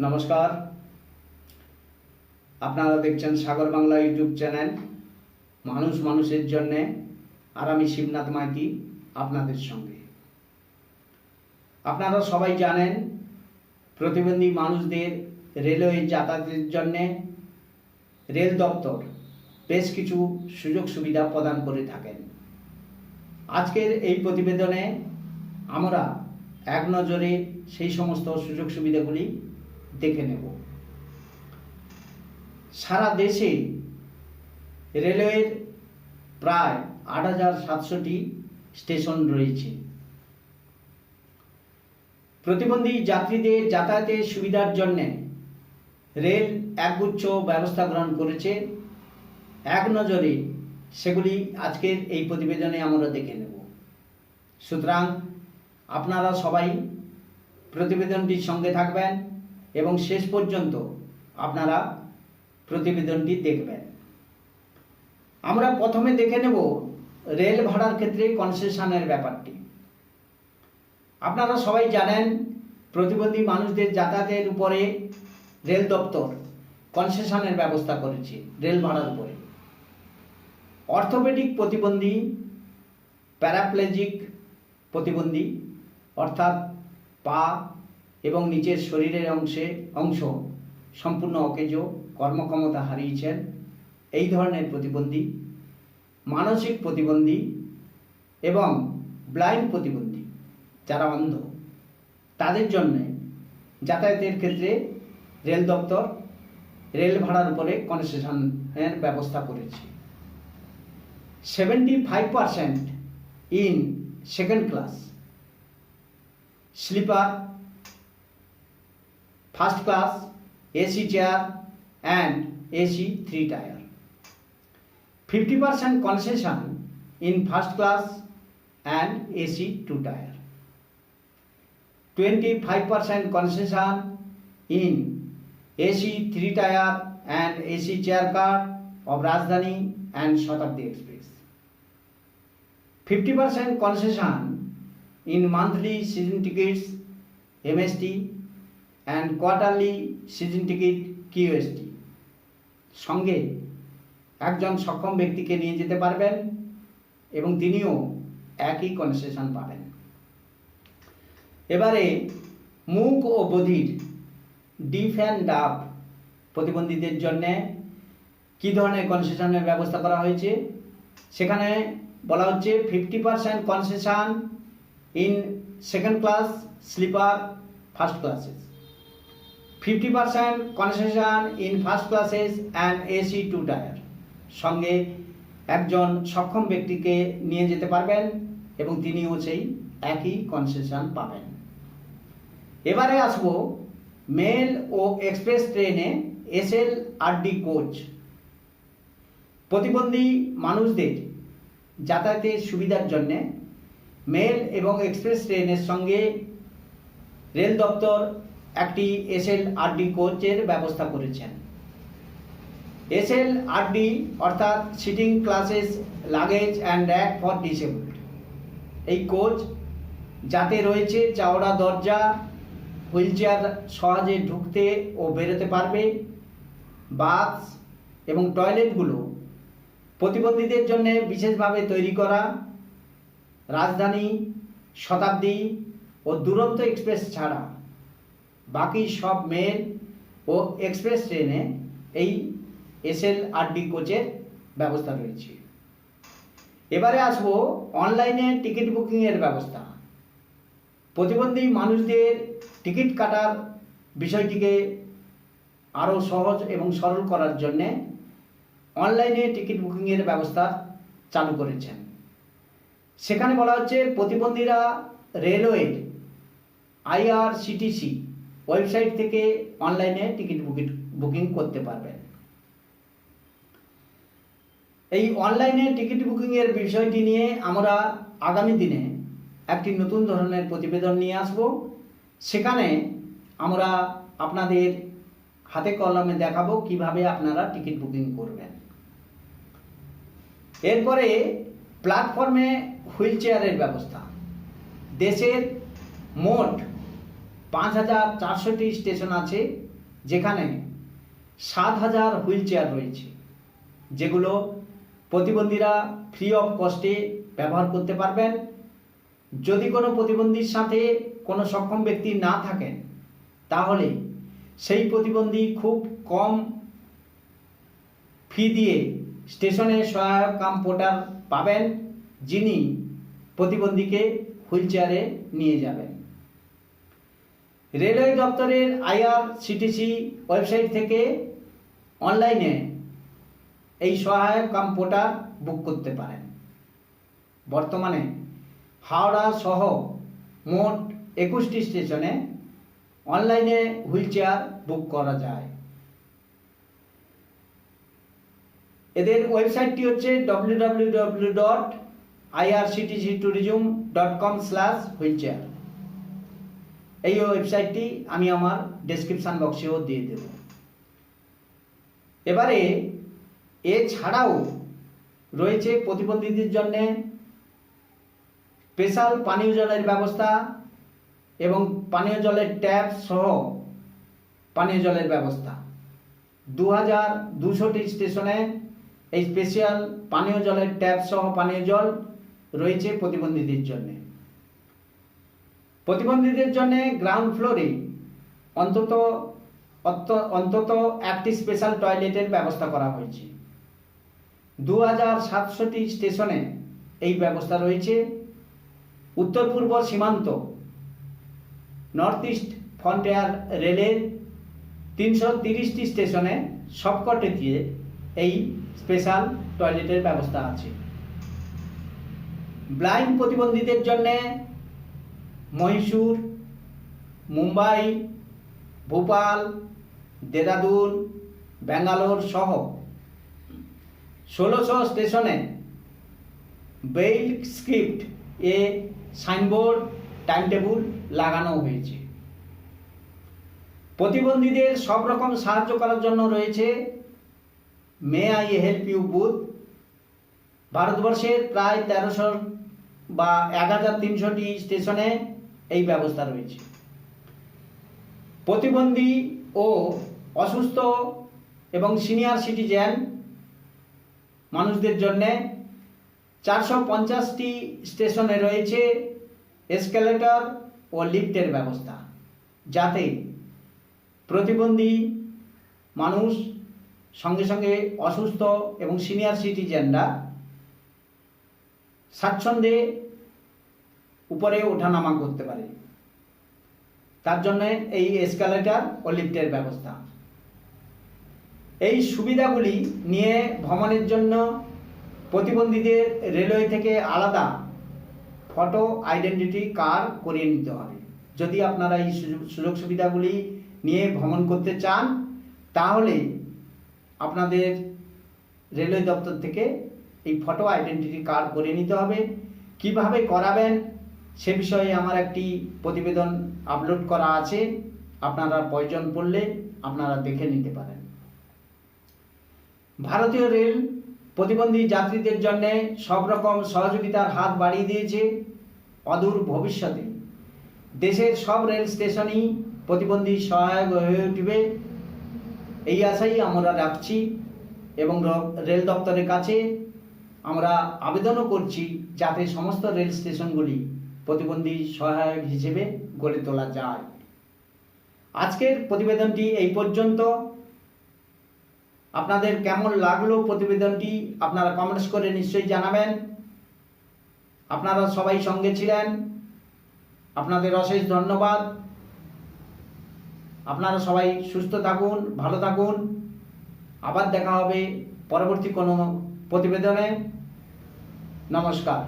নমস্কার, আপনারা দেখছেন সাগর বাংলা ইউটিউব চ্যানেল মানুষ মানুষের জন্যে। আর আমি শিবনাথ মাইতি আপনাদের সঙ্গে। আপনারা সবাই জানেন, প্রতিবন্ধী মানুষদের রেলওয়ে যাতায়াতের জন্যে রেল দপ্তর বেশ কিছু সুযোগ সুবিধা প্রদান করে থাকেন। আজকের এই প্রতিবেদনে আমরা এক নজরে সেই সমস্ত সুযোগ সুবিধাগুলি দেখে নেব। সারা দেশে রেলওয়ের প্রায় ৮৭০০টি স্টেশন রয়েছে। প্রতিবন্ধী যাত্রীদের যাতায়াতের সুবিধার জন্যে রেল একগুচ্ছ ব্যবস্থা গ্রহণ করেছে। এক নজরে সেগুলি আজকের এই প্রতিবেদনে আমরা দেখে নেব। সুতরাং আপনারা সবাই প্রতিবেদনটির সঙ্গে থাকবেন এবং শেষ পর্যন্ত আপনারা প্রতিবেদনটি দেখবেন। আমরা প্রথমে দেখে নেব রেল ভাড়ার ক্ষেত্রে কনসেশনের ব্যাপারটি। আপনারা সবাই জানেন, প্রতিবন্ধী মানুষদের যাতায়াতের উপরে রেল দপ্তর কনসেশনের ব্যবস্থা করেছে রেল ভাড়ার উপরে। অর্থোপেডিক প্রতিবন্ধী, প্যারাপ্লেজিক প্রতিবন্ধী অর্থাৎ পা এবং নিচের শরীরের অংশ সম্পূর্ণ অকেজ, কর্মক্ষমতা হারিয়েছেন, এই ধরনের প্রতিবন্ধী, মানসিক প্রতিবন্ধী এবং ব্লাইন্ড প্রতিবন্ধী যারা অন্ধ, তাদের জন্যে যাতায়াতের ক্ষেত্রে রেল দপ্তর রেল ভাড়ার উপরে কনসেশনের ব্যবস্থা করেছে। 75% in second class, sleeper, first class, AC chair and AC 3 tier. 50% concession in first class and AC 2 tier. 25% concession in AC 3 tier and AC chair car of Rajdhani and Shatabdi Express. 50% concession in monthly season tickets MST and quarterly season ticket QST. সঙ্গে একজন সক্ষম ব্যক্তিকে নিয়ে যেতে পারবেন এবং তিনিও একই কনসেশন পাবেন। এবারে মুখ ও বধির, ডিফ অ্যান্ড ডাফ প্রতিবন্ধীদের জন্য কী ধরনের কনসেশনের ব্যবস্থা করা হয়েছে, সেখানে বলা হচ্ছে 50% concession in second class, sleeper, first classes, 50% concession in first classes and AC 2 tier। সঙ্গে একজন সক্ষম ব্যক্তিকে নিয়ে যেতে পারবেন এবং তিনিও সেই একই কনসেশন পাবেন। এবারে আসব মেল ও এক্সপ্রেস ট্রেনে SLRD কোচ। প্রতিবন্ধী মানুষদের যাতায়াতের সুবিধার জন্য মেল এবং এক্সপ্রেস ট্রেনের সঙ্গে রেল দপ্তর একটি SLRD কোচের ব্যবস্থা করেছেন। SLRD অর্থাৎ sitting classes luggage and rack for disabled. এই কোচ যাতে রয়েছে চওড়া দরজা, হুইলচেয়ার সহজে ঢুকতে ও বেরোতে পারবে, বাথ এবং টয়লেটগুলো প্রতিবন্ধীদের জন্য বিশেষভাবে তৈরি করা। রাজধানী, শতাব্দী ও দুরন্ত এক্সপ্রেস ছাড়া বাকি সব মেল ও এক্সপ্রেস ট্রেনে এই SLRD কোচের ব্যবস্থা রয়েছে। এবারে আসব অনলাইনে টিকিট বুকিংয়ের ব্যবস্থা। প্রতিবন্ধী মানুষদের টিকিট কাটার বিষয়টিকে আরও সহজ এবং সরল করার জন্যে অনলাইনে টিকিট বুকিংয়ের ব্যবস্থা চালু করেছেন। সেখানে বলা হচ্ছে প্রতিবন্ধীরা রেলওয়ের IRCTC ওয়েবসাইট থেকে অনলাইনে টিকিট বুকিং করতে পারবেন। এই অনলাইনে টিকিট বুকিংয়ের বিষয়টি নিয়ে আমরা আগামী দিনে একটি নতুন ধরনের প্রতিবেদন নিয়ে আসব। সেখানে আমরা আপনাদের হাতে কলমে দেখাবো কিভাবে আপনারা টিকিট বুকিং করবেন। এরপরে প্ল্যাটফর্মে হুইল চেয়ারের ব্যবস্থা। দেশের মোট 5,400টি স্টেশন আছে, যেখানে 7,000 হুইল চেয়ার রয়েছে, যেগুলো প্রতিবন্ধীরা ফ্রি অফ কস্টে ব্যবহার করতে পারবেন। যদি কোনো প্রতিবন্ধীর সাথে কোনো সক্ষম ব্যক্তি না থাকেন, তাহলে সেই প্রতিবন্ধী খুব কম ফি দিয়ে স্টেশনে সহায়ক কাম পোর্টার পাবেন, যিনি প্রতিবন্ধীকে হুইল চেয়ারে নিয়ে যাবেন। রেলওয়ে দপ্তরের IRCTC ওয়েবসাইট থেকে অনলাইনে এই সহায়ক কাম পোর্টার বুক করতে পারেন। বর্তমানে হাওড়া সহ মোট 21টি স্টেশনে অনলাইনে হুইল চেয়ার বুক করা যায়। এদের ওয়েবসাইটটি হচ্ছে www.irctctourism.com/wheelchair। এই ওয়েবসাইটটি আমি আমার ডেসক্রিপশন বক্সেও দিয়ে দেব। এবারে এছাড়াও রয়েছে প্রতিবন্ধীদের জন্য স্পেশাল পানীয় জলের ব্যবস্থা এবং পানীয় জলের ট্যাপ সহ পানীয় জলের ব্যবস্থা। 2,200টি স্টেশনে এই স্পেশাল পানীয় জলের ট্যাপ সহ পানীয় জল রয়েছে প্রতিবন্ধীদের জন্য। প্রতিবন্ধীদের জন্য গ্রাউন্ড ফ্লোরে অন্তত একটি স্পেশাল টয়লেটের ব্যবস্থা করা হয়েছে। 2,700টি স্টেশনে এই ব্যবস্থা রয়েছে। উত্তর পূর্ব সীমান্ত নর্থ ইস্ট ফ্রন্টিয়ার রেলের 330টি স্টেশনে সবকটিতে এই স্পেশাল টয়লেটের ব্যবস্থা আছে। ব্লাইন্ড প্রতিবন্ধীদের জন্য মহীশূর, মুম্বাই, ভোপাল, দেরাদুন, ব্যাঙ্গালোর সহ 1600 স্টেশনে braille script signboard time table লাগানো হয়েছে। প্রতিবন্ধীদের সব রকম সাহায্য করার জন্য রয়েছে may I help you booth. ভারতবর্ষের প্রায় 1300 বা 1,300টি স্টেশনে এই ব্যবস্থা রয়েছে। প্রতিবন্ধী ও অসুস্থ এবং সিনিয়র সিটিজেন মানুষদের জন্য 450টি স্টেশনে রয়েছে এসকেলেটর ও লিফটের ব্যবস্থা, যাতে প্রতিবন্ধী মানুষ সঙ্গে সঙ্গে অসুস্থ এবং সিনিয়র সিটিজেনরা স্বাচ্ছন্দ্যে উপরে ওঠানামা করতে পারে। তার জন্য এই এসকেলেটর ও লিফটের ব্যবস্থা। এই সুবিধাগুলি নিয়ে ভ্রমণের জন্য প্রতিবন্ধীদের রেলওয়ে থেকে আলাদা ফটো আইডেন্টিটি কার্ড করিয়ে নিতে হবে। যদি আপনারা এই সুযোগ সুবিধাগুলি নিয়ে ভ্রমণ করতে চান, তাহলে আপনাদের রেলওয়ে দপ্তর থেকে এই ফটো আইডেন্টিটি কার্ড করিয়ে নিতে হবে। কিভাবে করাবেন সে বিষয়ে আমার একটি প্রতিবেদন আপলোড করা আছে, আপনারা প্রয়োজন পড়লে আপনারা দেখে নিতে পারেন। ভারতীয় রেল প্রতিবন্ধী যাত্রীদের জন্য সব রকম সহযোগিতার হাত বাড়িয়ে দিয়েছে। অদূর ভবিষ্যতে দেশের সব রেল স্টেশনই প্রতিবন্ধী সহায়ক হয়ে উঠবে, এই আশাই আমরা রাখছি এবং রেল দপ্তরের কাছে আমরা আবেদনও করছি যাতে সমস্ত রেল স্টেশনগুলি প্রতিবন্ধী সহায়ক হিসেবে গড়ে তোলা যায়। আজকের প্রতিবেদনটি এই পর্যন্ত। আপনাদের কেমন লাগলো প্রতিবেদনটি আপনারা কমেন্টস করে নিশ্চয়ই জানাবেন। আপনারা সবাই সঙ্গে ছিলেন, আপনাদের অশেষ ধন্যবাদ। আপনারা সবাই সুস্থ থাকুন, ভালো থাকুন। আবার দেখা হবে পরবর্তী কোনো প্রতিবেদনে। নমস্কার।